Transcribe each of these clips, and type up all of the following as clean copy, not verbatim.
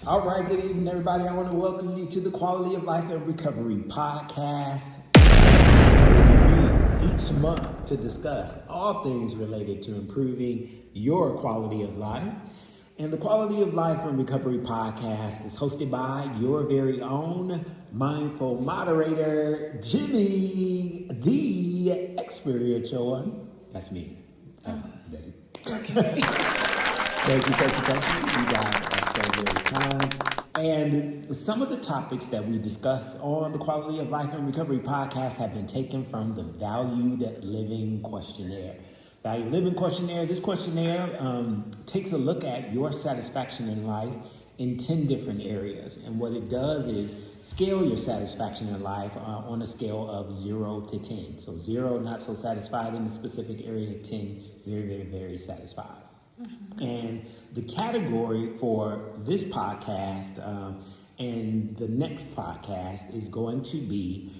All right, good evening, everybody. I want to welcome you to the Quality of Life and Recovery podcast. We meet each month to discuss all things related to improving your quality of life. And the Quality of Life and Recovery podcast is hosted by your very own mindful moderator, Jimmy, the experiential one. That's me. Betty. Okay. Thank you. You guys are so very kind. And some of the topics that we discuss on the Quality of Life and Recovery podcast have been taken from the Valued Living Questionnaire. Valued Living Questionnaire. This questionnaire takes a look at your satisfaction in life in 10 different areas. And what it does is scale your satisfaction in life on a scale of 0 to 10. So 0, not so satisfied in a specific area, 10, very, very, very satisfied. Mm-hmm. And the category for this podcast and the next podcast is going to be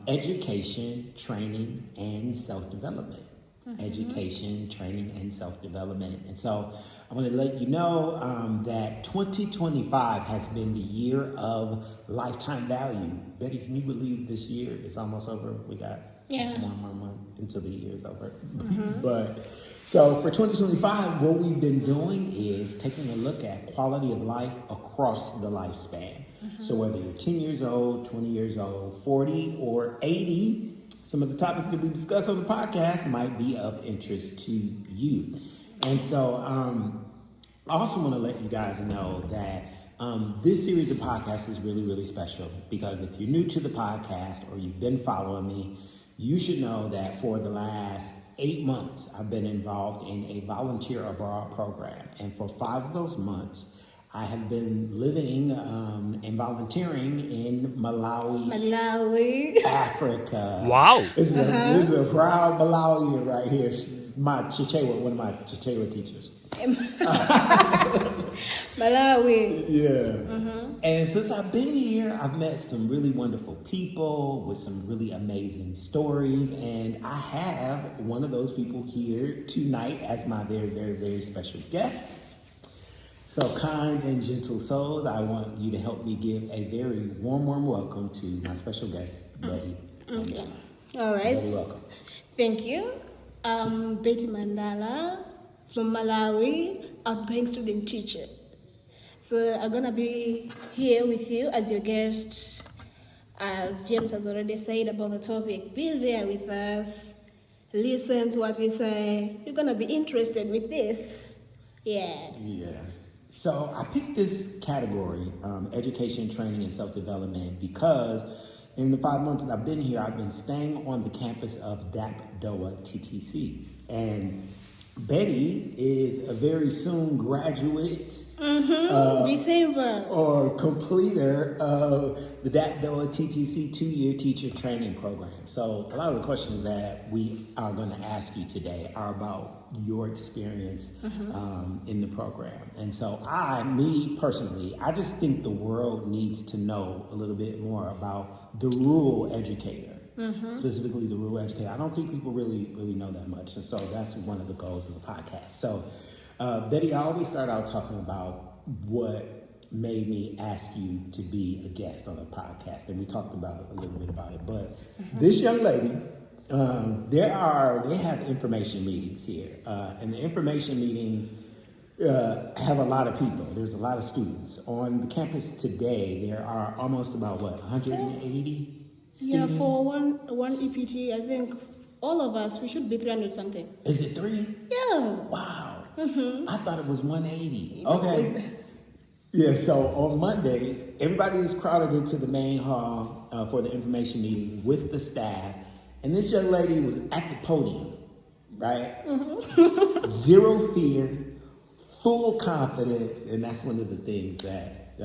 education, training, and self-development. Mm-hmm. Education, training, and self-development. And so I want to let you know that 2025 has been the year of lifetime value. Betty, can you believe this year is almost over? We got one more month until the year is over. Mm-hmm. But so for 2025, what we've been doing is taking a look at quality of life across the lifespan. Mm-hmm. So whether you're 10 years old, 20 years old, 40, or 80, some of the topics that we discuss on the podcast might be of interest to you. And so I also want to let you guys know that this series of podcasts is really, really special because if you're new to the podcast or you've been following me, you should know that for the last 8 months, I've been involved in a volunteer abroad program. And for 5 of those months, I have been living and volunteering in Malawi, Africa. Wow. This is a proud Malawian right here. She's one of my Chichewa teachers. Malawi. Yeah. Mm-hmm. And since I've been here, I've met some really wonderful people with some really amazing stories. And I have one of those people here tonight as my very, very, very special guest. So kind and gentle souls, I want you to help me give a very warm welcome to my special guest, Betty. Okay. All right. Very welcome. Thank you. Betty Mandala from Malawi, outgoing student teacher. So I'm going to be here with you as your guest. As James has already said about the topic, be there with us. Listen to what we say. You're going to be interested with this. Yeah. So I picked this category, education, training, and self-development, because in the 5 months that I've been here, I've been staying on the campus of DAPP Dowa TTC. And Betty is a very soon graduate December or completer of the DAPP Dowa TTC 2-year teacher training program. So a lot of the questions that we are going to ask you today are about your experience in the program. And so me personally, I just think the world needs to know a little bit more about the rural educator. Mm-hmm. Specifically the rural educator. I don't think people really know that much. And so that's one of the goals of the podcast. So Betty, I always start out talking about what made me ask you to be a guest on the podcast. And we talked about a little bit about it. But this young lady, they have information meetings here. And the information meetings have a lot of people. There's a lot of students. On the campus today, there are almost about 180 Yeah, for one EPT, I think all of us, we should be 300 something. Is it 3? Yeah. Wow. Mm-hmm. I thought it was 180. Okay. Yeah, so on Mondays, everybody is crowded into the main hall for the information meeting with the staff. And this young lady was at the podium, right? Mm-hmm. Zero fear, full confidence. And that's one of the things that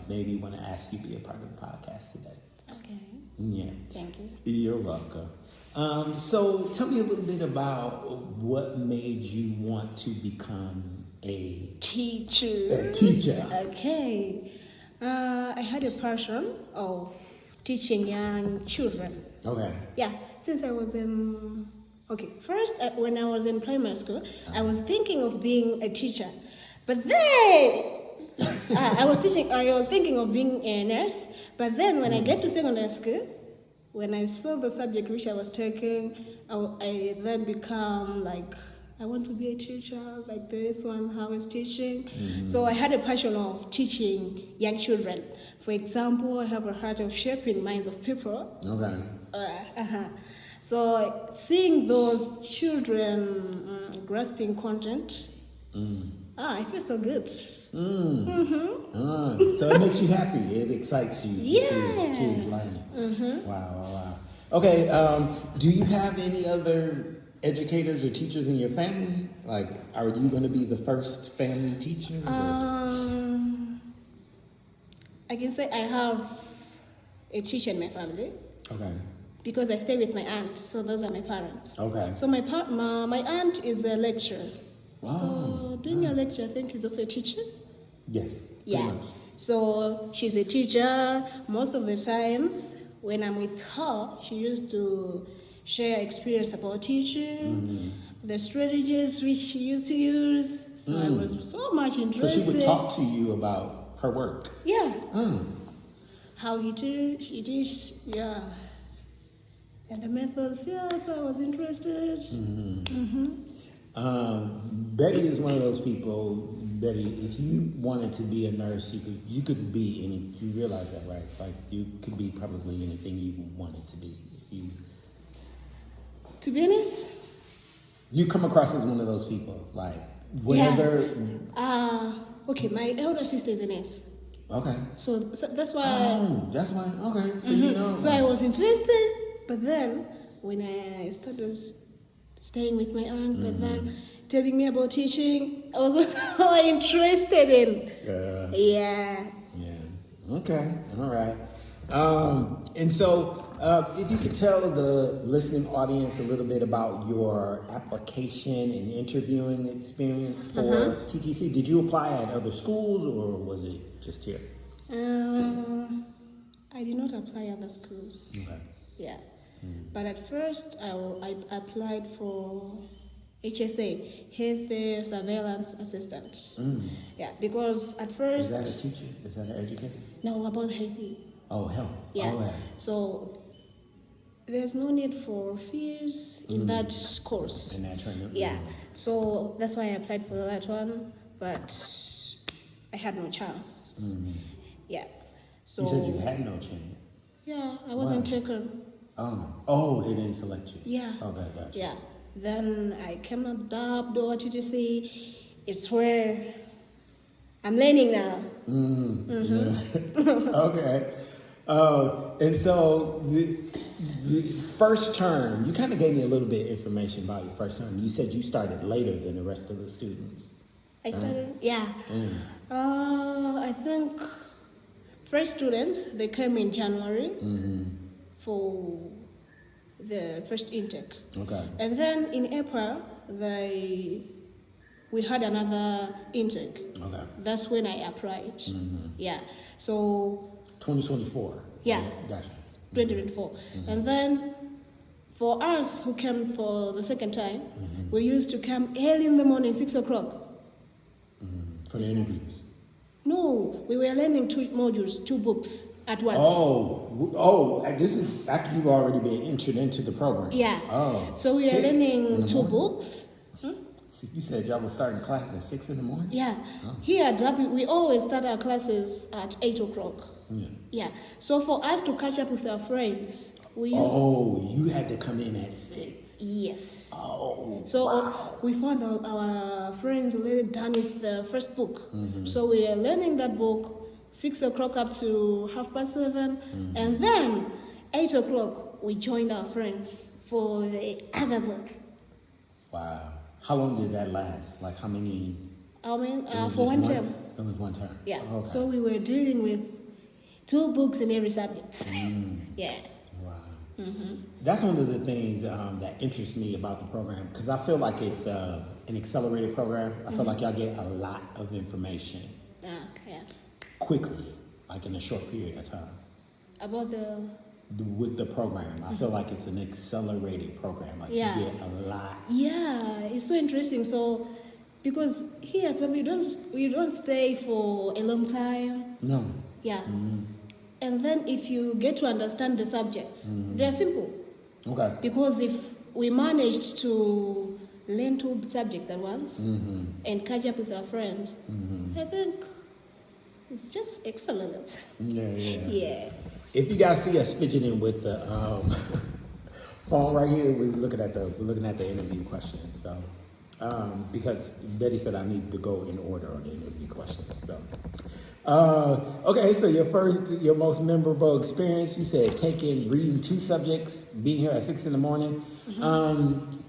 made me want to ask you to be a part of the podcast today. Okay. Yeah. Thank you. You're welcome. So tell me a little bit about what made you want to become a teacher. Okay. I had a passion of teaching young children. Okay. Yeah. Since I was first when I was in primary school, I was thinking of being a teacher. But then I was thinking of being a nurse, but then when I get to secondary school, when I saw the subject which I was taking, I then become like, I want to be a teacher, like this one, how I was teaching. So I had a passion of teaching young children. For example, I have a heart of shaping minds of people. Okay. So seeing those children grasping content, I feel so good. So it makes you happy. It excites you to see kids learning. Wow. Okay. Do you have any other educators or teachers in your family? Like, are you going to be the first family teacher? I can say I have a teacher in my family. Okay. Because I stay with my aunt, so those are my parents. Okay. So my aunt is a lecturer. Wow. So being a lecturer, I think, is also a teacher. Yes. Yeah. Much. So she's a teacher. Most of the times when I'm with her, she used to share experience about teaching, the strategies which she used to use. So I was so much interested. So she would talk to you about her work. Yeah. How she teach, yeah. And the methods, yeah, so I was interested. Betty is one of those people. Betty, if you wanted to be a nurse, you could be any. You realize that, right? Like you could be probably anything you wanted to be. If you, to be honest, you come across as one of those people. Like whenever. Yeah. Okay, my elder sister is a nurse. Okay. So that's why. Oh, that's why. Okay, so you know. So I was interested, but then when I started staying with my aunt, and then telling me about teaching, I was also interested in. Yeah. Okay. All right. And so, if you could tell the listening audience a little bit about your application and interviewing experience for TTC. Did you apply at other schools or was it just here? I did not apply at other schools. Okay. Yeah. But at first, I applied for HSA, Health Surveillance Assistant. Yeah, because at first... Is that a teacher? Is that an educator? No, about healthy. Oh, health. Yeah. Oh, yeah. So there's no need for fees in that course. In that training? Yeah. So that's why I applied for that one, but I had no chance. Yeah. So You said you had no chance. Yeah, I wasn't taken. Oh, they didn't select you. Yeah. Okay, gotcha. Yeah. Then I came to DAPP Dowa TTC. It's where I'm learning now. Okay. And so the first term, you kind of gave me a little bit of information about your first term. You said you started later than the rest of the students. I started, I think first students, they came in January for the first intake. Okay. And then in April, we had another intake. Okay. That's when I applied. Yeah. So 2024. Yeah. Gotcha. 2024. And then for us who came for the second time, we used to come early in the morning, 6 o'clock. For the interviews. No, we were learning 2 modules, 2 books at once. This is after you've already been entered into the program. Yeah. Oh. So we are learning 2 books. You said y'all were starting class at 6 in the morning? Yeah. Here at DAPP, we always start our classes at 8 o'clock. Yeah. So for us to catch up with our friends, we used... you had to come in at 6. Yes. So we found out our friends already done with the first book. So we are learning that book 6 o'clock up to 7:30. And then 8 o'clock, we joined our friends for the other book. Wow. How long did that last? Like how many? For one term. It was one term. Yeah. Okay. So we were dealing with 2 books in every subject. Yeah. Wow. That's one of the things that interests me about the program because I feel like it's an accelerated program. I feel like y'all get a lot of information quickly, like in a short period of time. About with the program, I feel like it's an accelerated program. Like you get a lot. Yeah, it's so interesting. So Because here we don't stay for a long time. No. Yeah. And then if you get to understand the subjects, they're simple. Okay. Because if we managed to learn 2 subjects at once and catch up with our friends, I think it's just excellent. Yeah. If you guys see us fidgeting with the phone right here, we're looking at the interview questions. So, because Betty said I need to go in order on the interview questions. So, okay. So your most memorable experience, you said reading 2 subjects, being here at 6 a.m.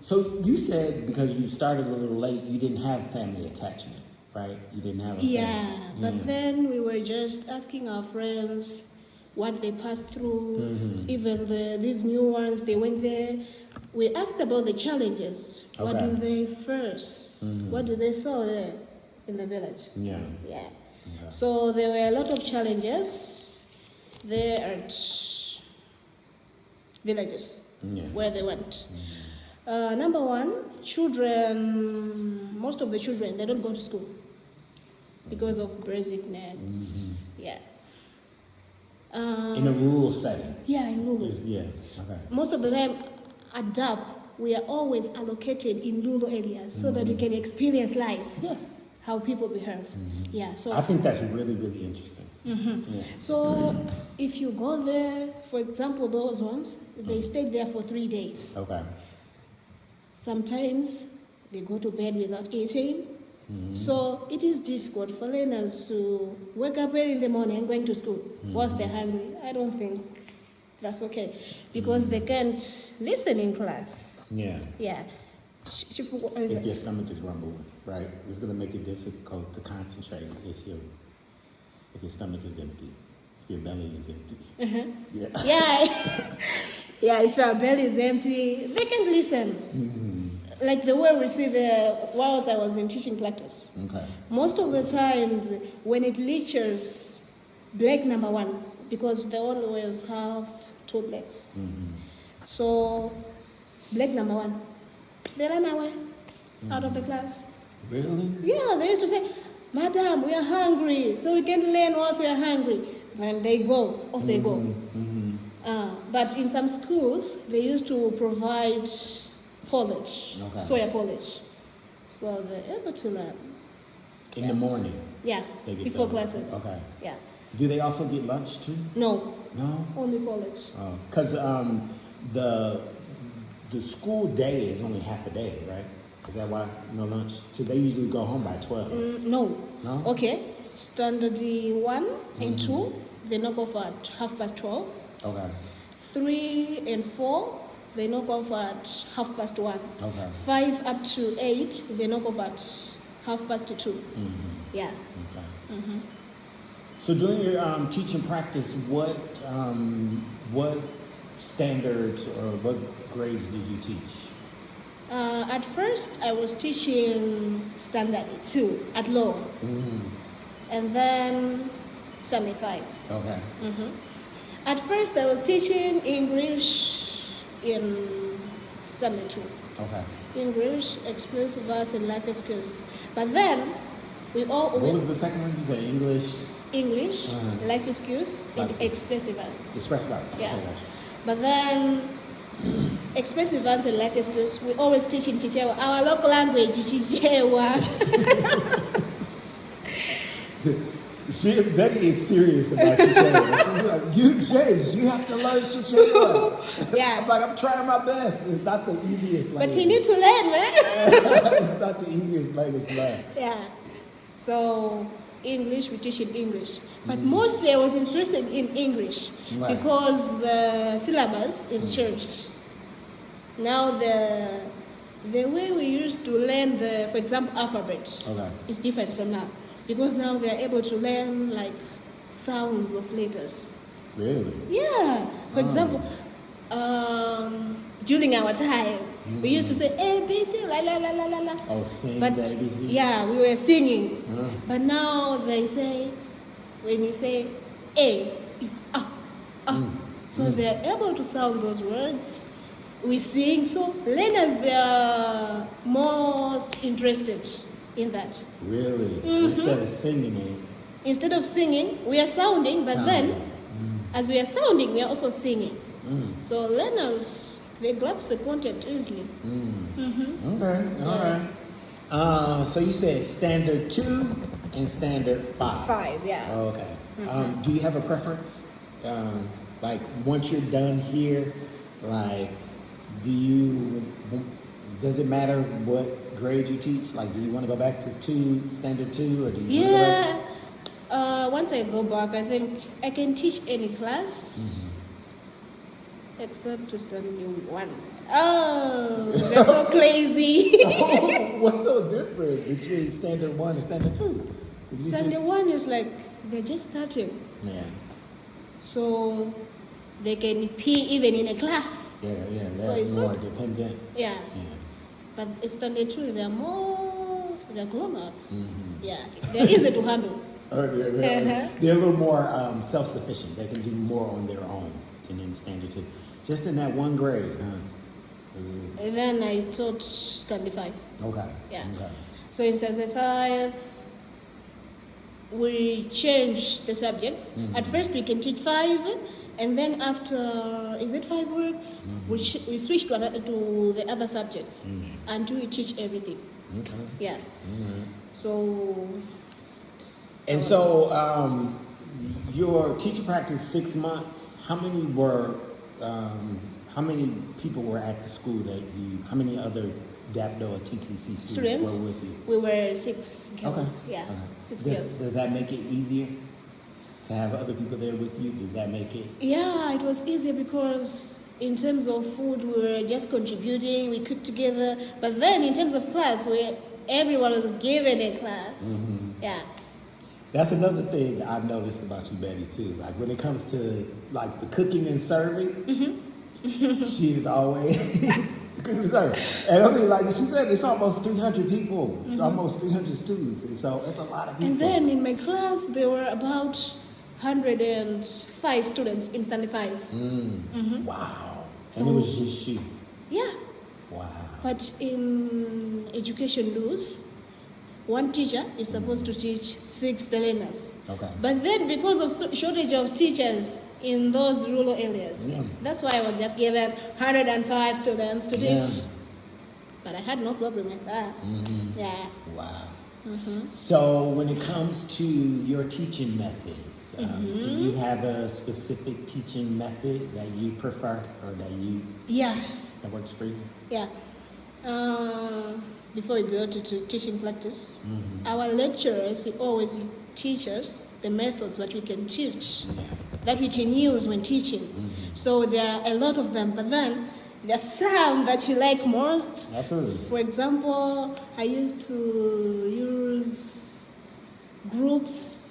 So you said because you started a little late, you didn't have family attachment, right? You didn't have a family. Yeah, but then we were just asking our friends what they passed through, even these new ones, they went there. We asked about the challenges. Okay. What do they first? What do they saw there in the village? Yeah. Yeah. Okay. So there were a lot of challenges there at villages where they went. Number 1, most of the children, they don't go to school because of basic needs. Yeah. In a rural setting. Yeah, in rural. Yeah. Okay. Most of the time at DAPP, we are always allocated in rural areas so that we can experience life. Yeah. How people behave. Yeah. So I think that's really, really interesting. Yeah. So if you go there, for example, those ones, they stayed there for 3 days. Okay. Sometimes they go to bed without eating. So it is difficult for learners to wake up early in the morning and going to school whilst they're hungry. I don't think that's okay because they can't listen in class. Yeah. Yeah. If your stomach is rumbling, right? It's going to make it difficult to concentrate if your stomach is empty, if your belly is empty. Yeah. Yeah. Yeah, if your belly is empty, they can't listen. Like the way we see whilst I was in teaching practice. Okay. Most of the times when it reaches black number 1, because they always have 2 blacks. So black number 1, they run away out of the class. Really? Yeah, they used to say, "Madam, we are hungry, so we can learn whilst we are hungry." And they go, off they go. But in some schools, they used to provide porridge, soya porridge. So they're able to learn. In the morning? Yeah, before classes. Okay. Yeah. Do they also get lunch too? No. No? Only porridge. Because the school day is only half a day, right? Is that why no lunch? So they usually go home by 12. No. No? Okay. Standard 1 and 2, they knock off at 12:30. Okay. 3 and 4, they knock off at 1:30. Okay. 5 up to 8, they knock off at 2:30. Yeah. Okay. So during your teaching practice, what standards or what grades did you teach? At first, I was teaching standard 2 at low, and then 75. Okay. At first, I was teaching English in standard 2. Okay. English, expressive verbs, and life skills. But then, What was the second one? You said English, life skills, and expressive verbs. Expressive verbs. Yeah. Okay. But then, expressive verbs and life skills, we always teach in Chichewa. Our local language is Chichewa. Betty is serious about Chichewa. She's like, James, you have to learn Chichewa. Yeah. I'm like, I'm trying my best. It's not the easiest language. But he needs to learn, man. It's not the easiest language to learn. Yeah. So, English, we teach in English. But mostly I was interested in English because the syllabus is changed. Now the way we used to learn for example, alphabet is different from now. Because now they're able to learn like sounds of letters. Really? Yeah. For example, during our time, we used to say A, B, C, la la la la la la. Oh, sing but, the ABC? Yeah, we were singing. But now they say, when you say A, it's So they're able to sound those words. We sing. So learners, they are most interested in that. Really? Instead of singing it. Instead of singing, we are sounding, but then, as we are sounding, we are also singing. So learners, they grasp the content easily. Okay, all right. So you said standard 2 and standard 5. 5, yeah. Okay. Do you have a preference? Like once you're done here, like does it matter what grade you teach? Like, do you want to go back to standard 2, or do you want to go back to... Once I go back, I think I can teach any class except standard 1. Oh, that's so crazy. What's so different between standard 1 and standard 2? Standard 1 is like they're just starting. Yeah. So they can pee even in a class. Yeah. So They're it's more not- dependent. Yeah. But standard 2, they're grown-ups. Yeah. They're easy to handle. They're a little more self-sufficient. They can do more on their own than in standard 2. Just in that one grade, huh? And then I taught standard 5. Okay. Yeah. Okay. So in standard 5, we change the subjects. At first, we can teach 5, and then after 5 weeks, we switch to the other subjects until we teach everything. Okay. Yeah. All right. So So, your teacher practice 6 months. How many people were at the school how many other DAPP Dowa TTC students were with you? we were 6 girls. Okay. Yeah, Okay. 6 girls. Does that make it easier to have other people there with you? Did that make it? Yeah, it was easier because in terms of food, we were just contributing, we cooked together. But then in terms of class, everyone was given a class. Yeah. That's another thing I've noticed about you, Betty, too. Like when it comes to like the cooking and serving, she is always cooking and serving. And I mean, like she said, it's almost 300 people, almost 300 students, and so it's a lot of people. And then in my class, there were about 105 students in standard 5. Wow. So- And it was just you. Yeah. Wow. But in education rules, one teacher is supposed to teach 6 learners. Okay. But then because of shortage of teachers in those rural areas, that's why I was just given 105 students to teach. But I had no problem with that. Yeah. Wow. So when it comes to your teaching methods, do you have a specific teaching method that you prefer or that works for you? Yeah. Before we go to teaching practice, our lecturers always teach us the methods that we can teach, that we can use when teaching. So there are a lot of them, but then there are some that you like most. Absolutely. For example, I used to use groups,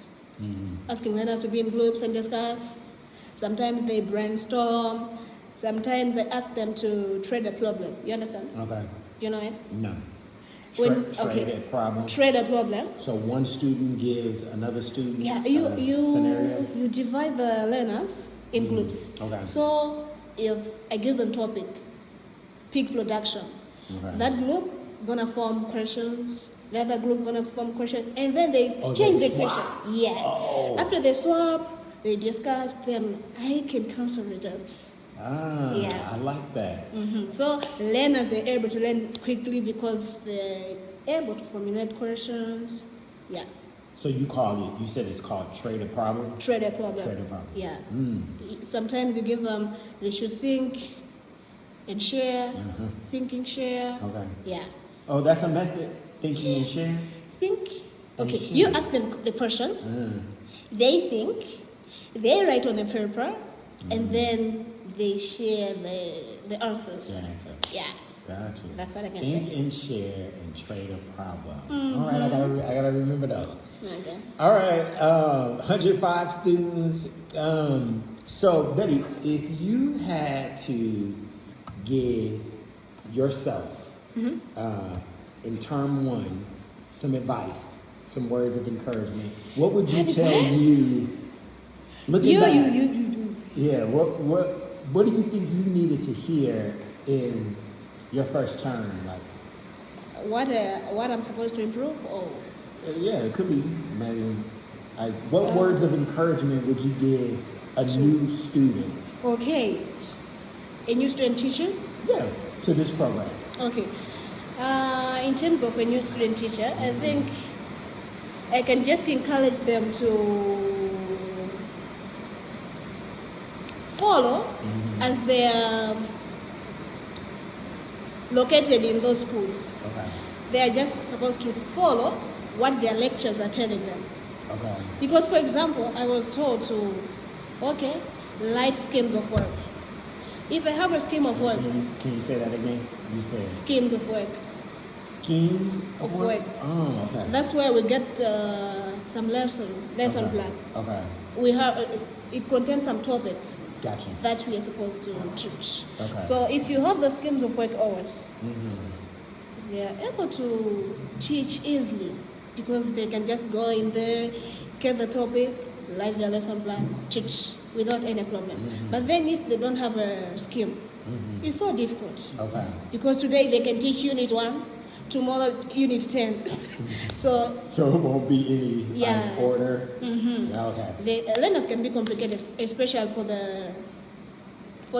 asking learners to be in groups and discuss. Sometimes they brainstorm. Sometimes I ask them to trade a problem. You understand? Okay. You know it? No. Okay. A problem. Trade a problem. So one student gives another student Yeah, scenario. you divide the learners in groups. Okay. So if I give them topic, pig production, that group gonna form questions. The other group gonna form questions, and then they change the question. Yeah. Oh. After they swap, they discuss. Then I can cancel results. I like that. So learners, they're able to learn quickly because they're able to formulate questions. Yeah. So you said it's called trade a problem? Trade a problem. Trade a problem. Yeah. Sometimes you give them, they should think and share. Thinking, share. Okay. Yeah. Oh, that's a method? Thinking and sharing? Think. And Okay, share. you ask them the questions. They think. They write on the paper. And then they share the answers. Yeah. Gotcha. That's what I can Think say. and share and trade a problem. All right, I gotta remember those. Okay. All right, 105 students. So Betty, if you had to give yourself in term 1 some advice, some words of encouragement, what would you tell you? Looking back, yeah. What do you think you needed to hear in your first term? Like, what I'm supposed to improve, or Yeah, it could be maybe. Like, what words of encouragement would you give a new student? okay, a new student teacher. Yeah, to this program. Okay, in terms of a new student teacher, I think I can just encourage them to follow as they are located in those schools. Okay. They are just supposed to follow what their lectures are telling them. Okay. Because, for example, I was told to, write schemes of work. If I have a scheme of work, Can you say that again? You said schemes of work, schemes of work. Oh, okay. That's where we get some lesson okay. plan. Okay. We have it contains some topics Gotcha. that we are supposed to teach. Okay. So if you have the schemes of work hours, Mm-hmm. they are able to teach easily because they can just go in there, get the topic, write their lesson plan, teach without any problem. Mm-hmm. But then if they don't have a scheme, Mm-hmm. it's so difficult. Okay. Because today they can teach unit 1, tomorrow unit 10. So So it won't be any Yeah. order. mhm. Yeah, okay. the learners can be complicated, especially for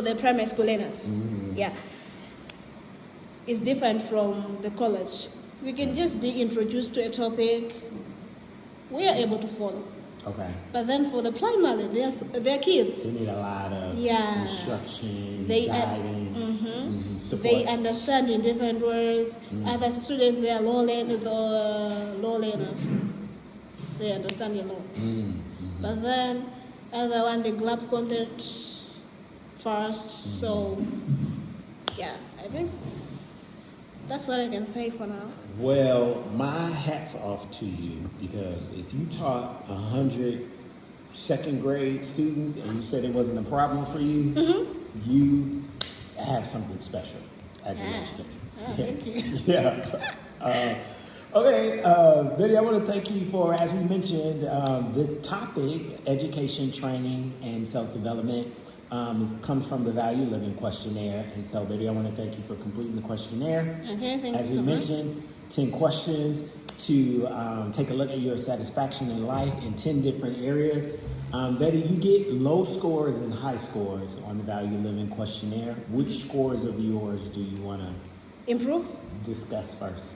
the primary school learners. Mhm. Yeah, it's different from the college. We can just be introduced to a topic, we are able to follow. Okay. But then for the primary, they're kids. They need a lot of Yeah. instruction, They guidance, support. They understand in different ways. Other students, they are low learners. They understand a lot. Mm-hmm. But then other one, they grab content first. So yeah, I think that's what I can say for now. Well, my hat's off to you, because if you taught 100 second grade students and you said it wasn't a problem for you, you have something special as an educator. Oh, thank you. Yeah. Okay, Betty, I want to thank you for, as we mentioned, the topic, education, training, and self-development, comes from the Value Living Questionnaire. And so, Betty, I want to thank you for completing the questionnaire. Okay, thank As you we so much. mentioned, 10 questions to take a look at your satisfaction in life in 10 different areas. Betty, you get low scores and high scores on the Value Living Questionnaire. Which scores of yours do you want to Improve? discuss first?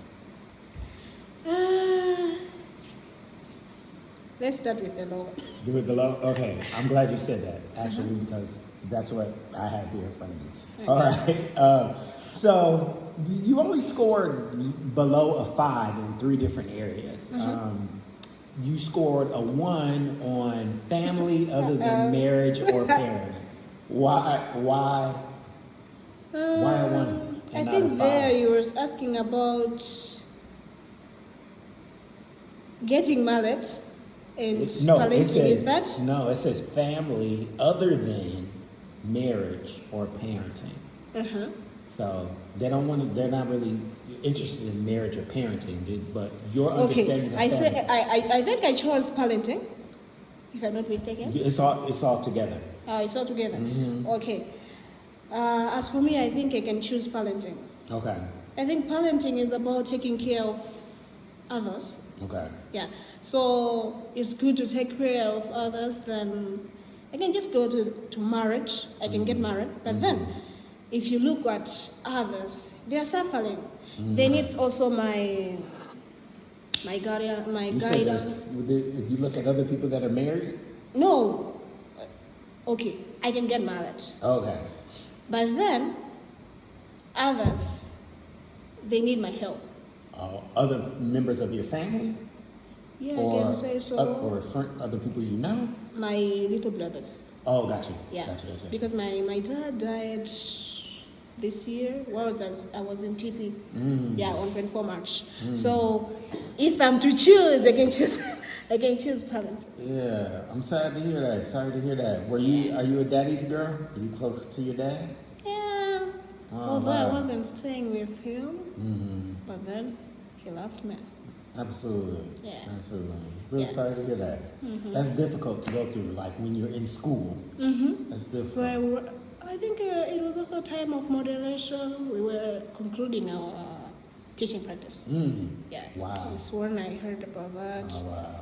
Let's start with the low. Do it below? Okay, I'm glad you said that, actually, because that's what I have here in front of me. Okay. All right. So you only scored below a 5 in 3 different areas. You scored a 1 on family other than marriage or parenting. Why a 1? I And not think a 5? there you were asking about getting married and No, it parenting, says, is that? no, it says family other than marriage or parenting. Uh-huh. So they don't want to. They're not really interested in marriage or parenting, but your Okay, understanding of I family, say I think I chose parenting, if I'm not mistaken. it's all together. It's all together. Mhm. Okay. As for me, I think I can choose parenting. Okay. I think parenting is about taking care of others. Okay. Yeah. So it's good to take care of others. Then I can just go to marriage. I can get married. But then, if you look at others, they are suffering. They need also my guardian, my You said guidance. if you look at other people that are married. No. Okay, I can get married. Okay. But then, others, they need my help. Other members of your family, Yeah, or I can say so. other people you know. My little brothers. Oh, got you. Yeah. Gotcha. Because my dad died this year. I was in TP. Yeah, on 24 March. So if I'm to choose, I can choose parents. Yeah, I'm sad to hear that. Sorry to hear that. Are you a daddy's girl? Are you close to your dad? Yeah. Oh, Although I wow. wasn't staying with him, but then he left me. Absolutely. Yeah. Absolutely. Really Yeah. sorry to hear that. That's difficult to go through, like when you're in school. That's difficult. So I think it was also a time of moderation. We were concluding our teaching practice. Yeah. Wow. It's when I heard about that. Oh, wow.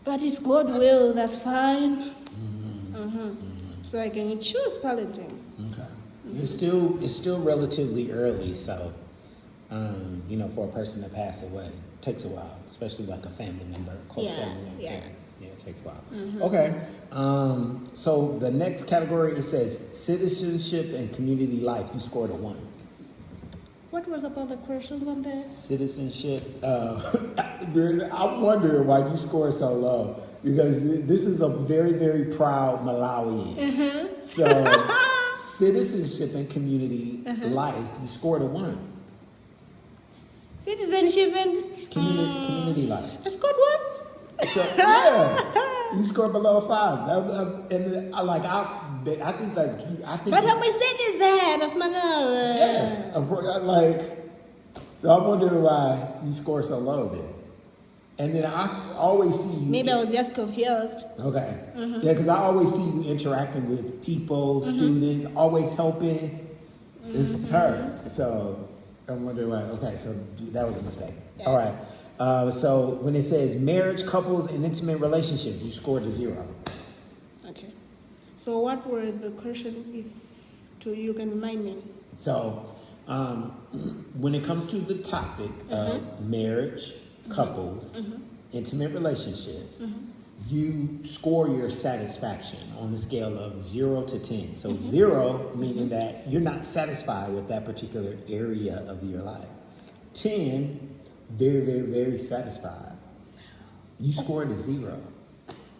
But it's God will, that's fine. So I can choose parenting. Okay. It's still relatively early, so for a person to pass away, it takes a while, especially like a family member, close family member. Yeah. Yeah, it takes a while. Okay. So the next category, it says citizenship and community life. You scored a 1. What was about the questions on there? Citizenship. I'm wondering why you scored so low, because this is a very, very proud Malawian. So citizenship and community life, you scored a 1. Citizenship and Community life. I scored 1. So yeah, you scored below 5. I think that But how much set is that of Malawi? yes, so I'm wondering why you score so low there. And then I always see you. Maybe I was just confused. Okay. Yeah, because I always see you interacting with people, students, always helping. It's her. So I'm wondering why. Okay, so that was a mistake. Yeah. All right. So when it says marriage, couples, and intimate relationships, you scored a 0. Okay. So what were the questions, if you can remind me? So when it comes to the topic of marriage, couples, intimate relationships, you score your satisfaction on the scale of 0 to 10. So 0 meaning that you're not satisfied with that particular area of your life. 10, very, very, very satisfied. You scored a 0.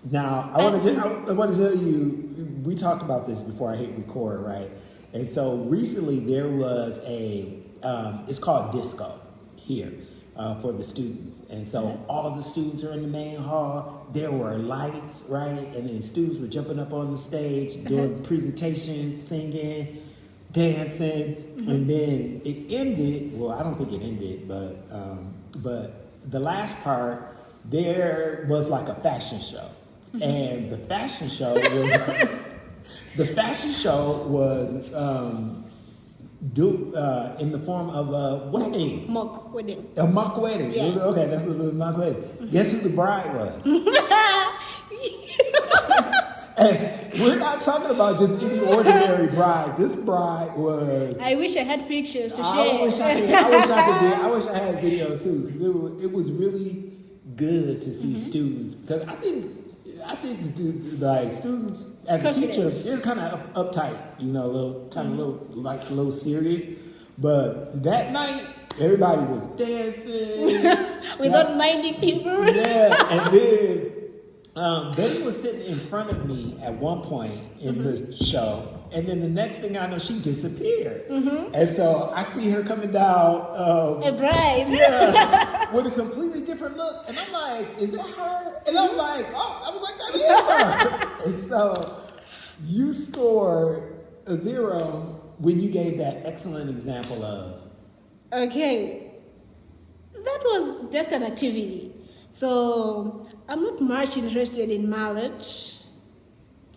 Now, I want to tell you, we talked about this before I hit record, right? And so recently there was it's called disco here. For the students. And so all the students are in the main hall. There were lights, right? And then students were jumping up on the stage, doing presentations, singing, dancing. And then it ended, well, I don't think it ended, but the last part, there was like a fashion show. And the fashion show was, in the form of a wedding. Mock wedding. A mock wedding. Yeah. Okay, that's what it was, mock wedding. Guess who the bride was? And we're not talking about just any ordinary bride. This bride was. I wish I had pictures to share. I wish I had videos too, because it was really good to see students. Because I think students as a teacher, they're kind of uptight, a little serious. But that night, everybody was dancing without minding people. Yeah, and then Betty was sitting in front of me at one point in the show, and then the next thing I know, she disappeared. And so I see her coming down. A bride. Yeah, with a completely different look. And I'm like, is that her? And I'm like, that is her. And so you scored a 0 when you gave that excellent example of. Okay. That was just an activity. So I'm not much interested in marriage.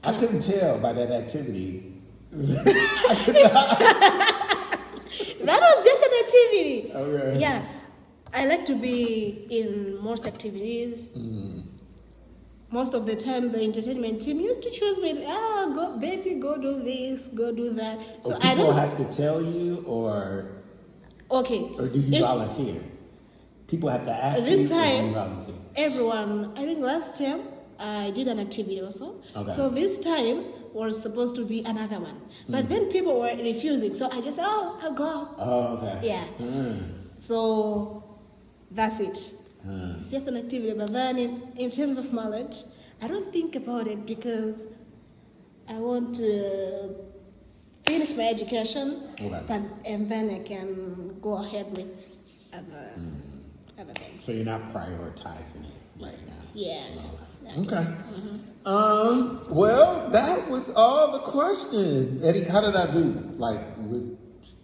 I couldn't tell by that activity. That was just an activity. Okay. Yeah. I like to be in most activities. Most of the time, the entertainment team used to choose me. Go, Betty, go do this, go do that. So people I don't have to tell you, or okay. Or do you volunteer? People have to ask this you, time, or do you volunteer? Everyone. I think last time I did an activity also. Okay. So this time was supposed to be another one, but then people were refusing. So I just said, I'll go. Oh, okay. Yeah. So that's it. It's just an activity. But then in terms of knowledge, I don't think about it because I want to finish my education, and then I can go ahead with other things. So you're not prioritizing it right now? Yeah. Okay. Well, that was all the questions. Eddie, how did I do? With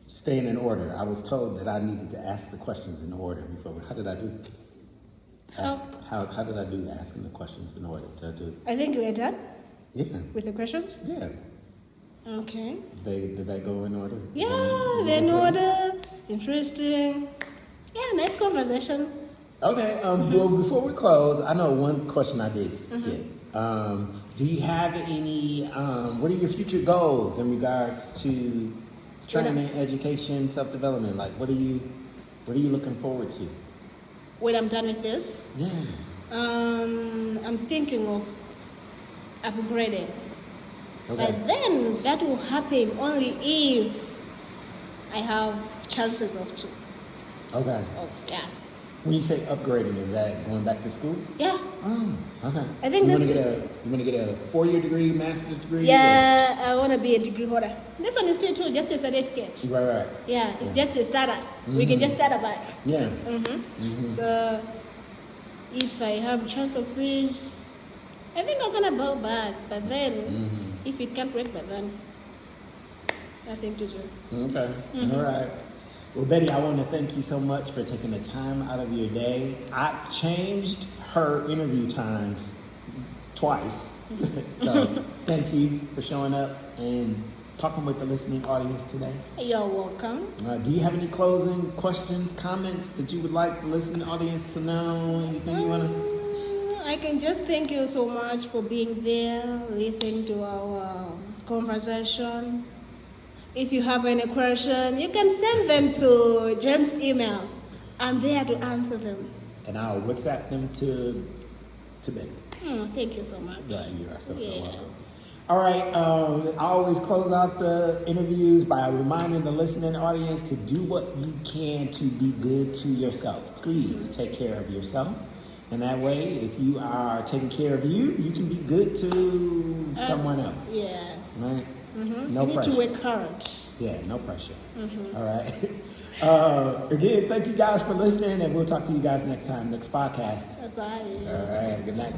staying in order? I was told that I needed to ask the questions in order before. How did I do? How did I do asking the questions in order? Did I do it? I think we're done. Yeah. With the questions? Yeah. Okay. Did they go in order? Yeah, they're in order. Interesting. Yeah, nice conversation. Okay. Well, before we close, I know one question I did get. Do you have any? What are your future goals in regards to training, education, self-development? Like, what are you looking forward to? When I'm done with this, Yeah. I'm thinking of upgrading. Okay. But then that will happen only if I have chances of Okay. yeah. When you say upgrading, is that going back to school? Yeah. Oh, okay. I think you that's want to just- you want to get a 4-year degree, master's degree? Yeah, I want to be a degree holder. This one is still too, just a certificate. Or? Right. Yeah, it's just a starter. We can just start a back. Yeah. So if I have chance of freeze, I think I'm gonna bow back. But then, if it can't work, but then nothing to do. Okay. All right. Well, Betty, I want to thank you so much for taking the time out of your day. I changed her interview times twice. So thank you for showing up and talking with the listening audience today. You're welcome. Do you have any closing questions, comments that you would like the listening audience to know? Anything you want to? I can just thank you so much for being there, listening to our conversation. If you have any question, you can send them to James' email. I'm there to answer them. And I'll WhatsApp them to Betty. Thank you so much. Yeah, you are so Yeah. welcome. All right. I always close out the interviews by reminding the listening audience to do what you can to be good to yourself. Please take care of yourself. And that way, if you are taking care of you, you can be good to someone else. Yeah. Right? Mm-hmm. No You need pressure. to work hard. Yeah, no pressure. All right. Again, thank you guys for listening, and we'll talk to you guys next time, next podcast. Bye. All right. Good night.